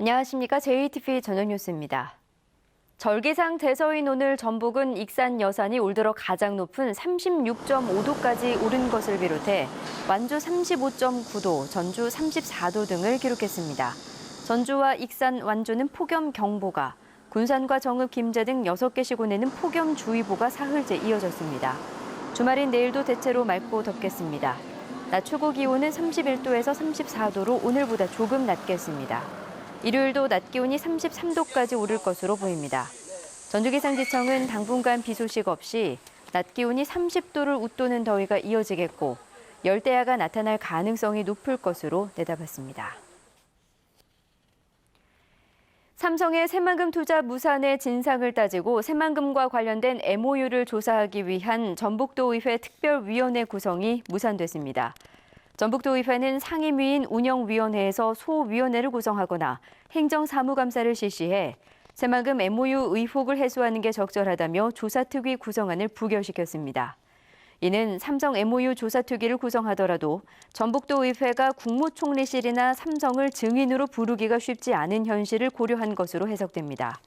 안녕하십니까. JTBC 저녁 뉴스입니다. 절기상 대서인 오늘 전북은 익산 여산이 올 들어 가장 높은 36.5도까지 오른 것을 비롯해 완주 35.9도, 전주 34도 등을 기록했습니다. 전주와 익산, 완주는 폭염경보가, 군산과 정읍, 김제 등 6개 시군에는 폭염주의보가 사흘째 이어졌습니다. 주말인 내일도 대체로 맑고 덥겠습니다. 낮 최고 기온은 31도에서 34도로 오늘보다 조금 낮겠습니다. 일요일도 낮 기온이 33도까지 오를 것으로 보입니다. 전주기상지청은 당분간 비 소식 없이 낮 기온이 30도를 웃도는 더위가 이어지겠고 열대야가 나타날 가능성이 높을 것으로 내다봤습니다. 삼성의 새만금 투자 무산의 진상을 따지고 새만금과 관련된 MOU를 조사하기 위한 전북도의회 특별위원회 구성이 무산됐습니다. 전북도의회는 상임위인 운영위원회에서 소위원회를 구성하거나 행정사무감사를 실시해 새만금 MOU 의혹을 해소하는 게 적절하다며 조사특위 구성안을 부결시켰습니다. 이는 삼성 MOU 조사특위를 구성하더라도 전북도의회가 국무총리실이나 삼성을 증인으로 부르기가 쉽지 않은 현실을 고려한 것으로 해석됩니다.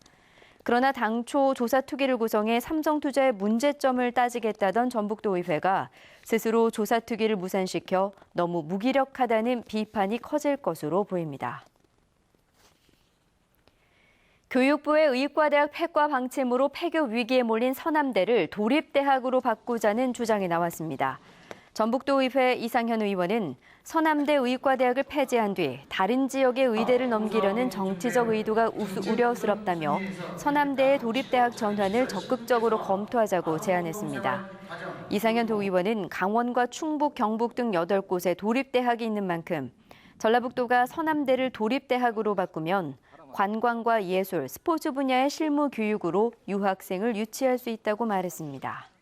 그러나 당초 조사특위를 구성해 삼성투자의 문제점을 따지겠다던 전북도의회가 스스로 조사특위를 무산시켜 너무 무기력하다는 비판이 커질 것으로 보입니다. 교육부의 의과대학 폐과 방침으로 폐교 위기에 몰린 서남대를 도립대학으로 바꾸자는 주장이 나왔습니다. 전북도의회 이상현 의원은 서남대 의과대학을 폐지한 뒤 다른 지역의 의대를 넘기려는 정치적 의도가 우려스럽다며 서남대의 도립대학 전환을 적극적으로 검토하자고 제안했습니다. 이상현 도의원은 강원과 충북, 경북 등 8곳에 도립대학이 있는 만큼 전라북도가 서남대를 도립대학으로 바꾸면 관광과 예술, 스포츠 분야의 실무 교육으로 유학생을 유치할 수 있다고 말했습니다.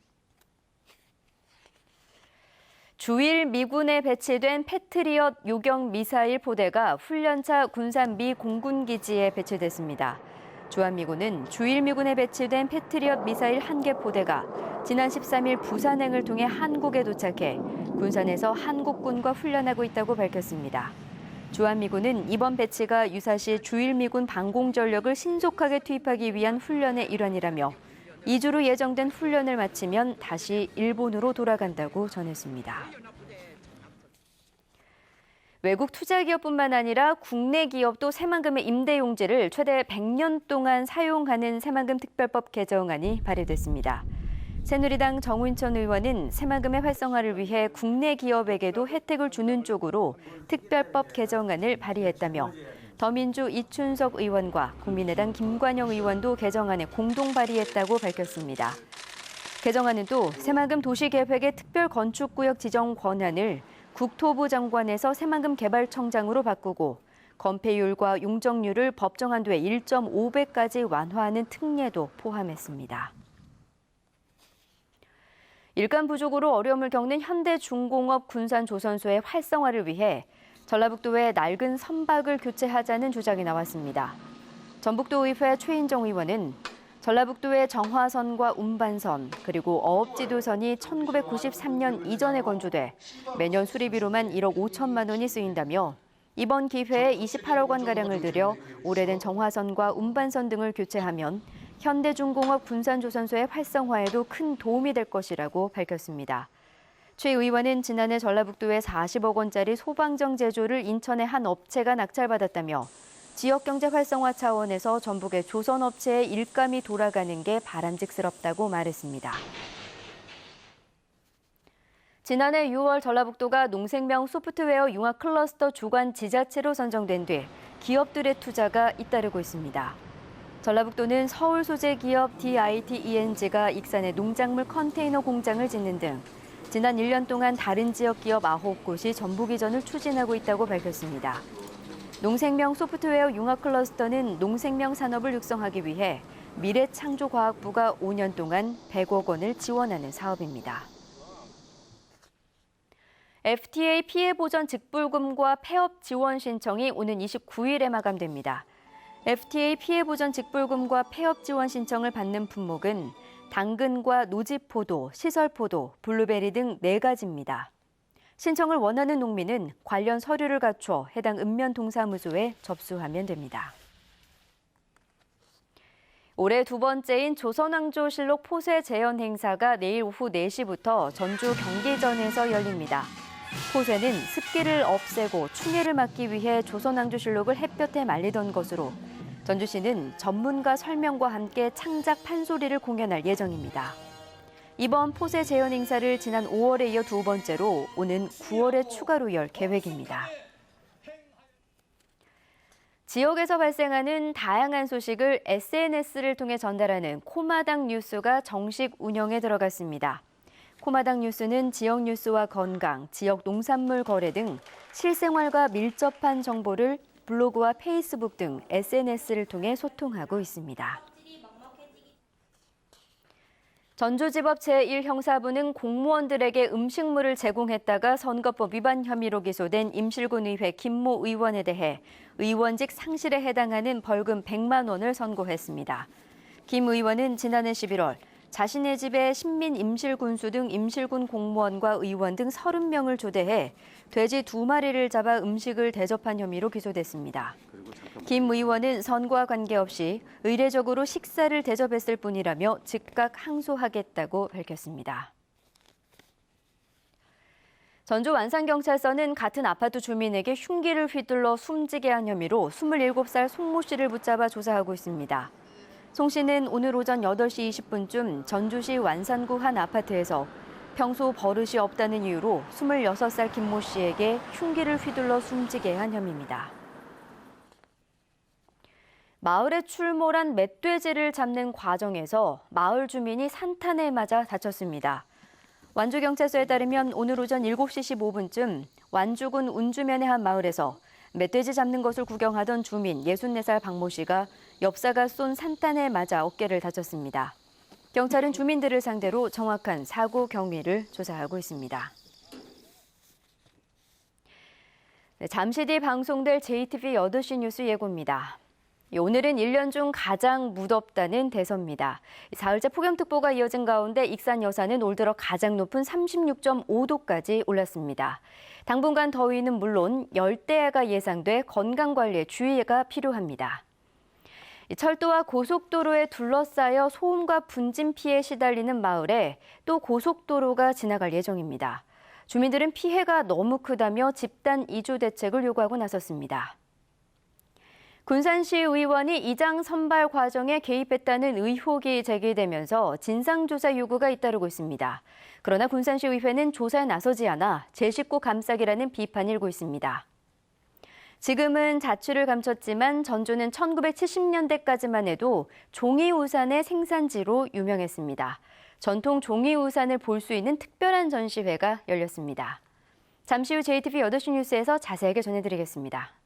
주일 미군에 배치된 패트리엇 요격 미사일 포대가 훈련차 군산 미 공군기지에 배치됐습니다. 주한미군은 주일 미군에 배치된 패트리엇 미사일 1개 포대가 지난 13일 부산행을 통해 한국에 도착해 군산에서 한국군과 훈련하고 있다고 밝혔습니다. 주한미군은 이번 배치가 유사시 주일미군 방공전력을 신속하게 투입하기 위한 훈련의 일환이라며 2주로 예정된 훈련을 마치면 다시 일본으로 돌아간다고 전했습니다. 외국 투자기업뿐만 아니라 국내 기업도 새만금의 임대용지를 최대 100년 동안 사용하는 새만금 특별법 개정안이 발의됐습니다. 새누리당 정운천 의원은 새만금의 활성화를 위해 국내 기업에게도 혜택을 주는 쪽으로 특별법 개정안을 발의했다며 더민주 이춘석 의원과 국민의당 김관영 의원도 개정안에 공동 발의했다고 밝혔습니다. 개정안은 또 새만금 도시계획의 특별건축구역 지정 권한을 국토부 장관에서 새만금 개발청장으로 바꾸고 건폐율과 용적률을 법정한 뒤에 1.5배까지 완화하는 특례도 포함했습니다. 일감 부족으로 어려움을 겪는 현대중공업 군산조선소의 활성화를 위해 전라북도에 낡은 선박을 교체하자는 주장이 나왔습니다. 전북도의회 최인정 의원은 전라북도의 정화선과 운반선 그리고 어업지도선이 1993년 이전에 건조돼 매년 수리비로만 1억 5천만 원이 쓰인다며 이번 기회에 28억 원가량을 들여 오래된 정화선과 운반선 등을 교체하면 현대중공업 군산조선소의 활성화에도 큰 도움이 될 것이라고 밝혔습니다. 최 의원은 지난해 전라북도에 40억 원짜리 소방정 제조를 인천의 한 업체가 낙찰받았다며 지역경제 활성화 차원에서 전북의 조선업체의 일감이 돌아가는 게 바람직스럽다고 말했습니다. 지난해 6월 전라북도가 농생명 소프트웨어 융합 클러스터 주관 지자체로 선정된 뒤 기업들의 투자가 잇따르고 있습니다. 전라북도는 서울 소재 기업 DITENG가 익산에 농작물 컨테이너 공장을 짓는 등 지난 1년 동안 다른 지역 기업 9곳이 전북 이전을 추진하고 있다고 밝혔습니다. 농생명 소프트웨어 융합 클러스터는 농생명 산업을 육성하기 위해 미래창조과학부가 5년 동안 100억 원을 지원하는 사업입니다. FTA 피해 보전 직불금과 폐업 지원 신청이 오는 29일에 마감됩니다. FTA 피해 보전 직불금과 폐업 지원 신청을 받는 품목은 당근과 노지포도, 시설포도, 블루베리 등 4가지입니다. 신청을 원하는 농민은 관련 서류를 갖춰 해당 읍면동사무소에 접수하면 됩니다. 올해 두 번째인 조선왕조실록 포세 재현 행사가 내일 오후 4시부터 전주 경기전에서 열립니다. 포세는 습기를 없애고 충해를 막기 위해 조선왕조실록을 햇볕에 말리던 것으로 전주시는 전문가 설명과 함께 창작 판소리를 공연할 예정입니다. 이번 포세 재현 행사를 지난 5월에 이어 두 번째로 오는 9월에 추가로 열 계획입니다. 지역에서 발생하는 다양한 소식을 SNS를 통해 전달하는 코마당 뉴스가 정식 운영에 들어갔습니다. 코마당 뉴스는 지역 뉴스와 건강, 지역 농산물 거래 등 실생활과 밀접한 정보를 블로그와 페이스북 등 SNS를 통해 소통하고 있습니다. 전주지법 제1형사부는 공무원들에게 음식물을 제공했다가 선거법 위반 혐의로 기소된 임실군 의회 김모 의원에 대해 의원직 상실에 해당하는 벌금 100만 원을 선고했습니다. 김 의원은 지난해 11월 자신의 집에 신민 임실군수 등 임실군 공무원과 의원 등 30명을 초대해 돼지 2마리를 잡아 음식을 대접한 혐의로 기소됐습니다. 김 의원은 선거와 관계없이 의례적으로 식사를 대접했을 뿐이라며 즉각 항소하겠다고 밝혔습니다. 전주 완산경찰서는 같은 아파트 주민에게 흉기를 휘둘러 숨지게 한 혐의로 27살 송모 씨를 붙잡아 조사하고 있습니다. 송 씨는 오늘 오전 8시 20분쯤 전주시 완산구 한 아파트에서 평소 버릇이 없다는 이유로 26살 김모 씨에게 흉기를 휘둘러 숨지게 한 혐의입니다. 마을에 출몰한 멧돼지를 잡는 과정에서 마을 주민이 산탄에 맞아 다쳤습니다. 완주경찰서에 따르면 오늘 오전 7시 15분쯤 완주군 운주면의 한 마을에서 멧돼지 잡는 것을 구경하던 주민 64살 박모 씨가 엽사가 쏜 산탄에 맞아 어깨를 다쳤습니다. 경찰은 주민들을 상대로 정확한 사고 경위를 조사하고 있습니다. 잠시 뒤 방송될 JTBC 8시 뉴스 예고입니다. 오늘은 1년 중 가장 무덥다는 대서입니다. 사흘째 폭염특보가 이어진 가운데 익산 여산은 올 들어 가장 높은 36.5도까지 올랐습니다. 당분간 더위는 물론 열대야가 예상돼 건강관리에 주의가 필요합니다. 철도와 고속도로에 둘러싸여 소음과 분진 피해에 시달리는 마을에 또 고속도로가 지나갈 예정입니다. 주민들은 피해가 너무 크다며 집단 이주 대책을 요구하고 나섰습니다. 군산시 의원이 이장 선발 과정에 개입했다는 의혹이 제기되면서 진상조사 요구가 잇따르고 있습니다. 그러나 군산시 의회는 조사에 나서지 않아 제 식구 감싸기라는 비판이 일고 있습니다. 지금은 자취를 감췄지만 전주는 1970년대까지만 해도 종이우산의 생산지로 유명했습니다. 전통 종이우산을 볼 수 있는 특별한 전시회가 열렸습니다. 잠시 후 JTBC 8시 뉴스에서 자세하게 전해드리겠습니다.